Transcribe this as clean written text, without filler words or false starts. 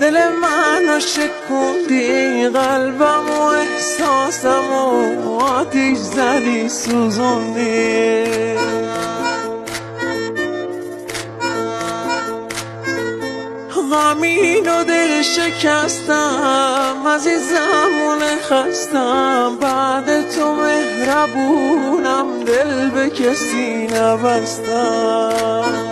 دل منو شکوندی، قلبم و احساسم و آتیش زدی سوزوندی. غمین و دل شکستم، عزیزم خستم، بعد تو مهربونم، دل به کسی نبستم.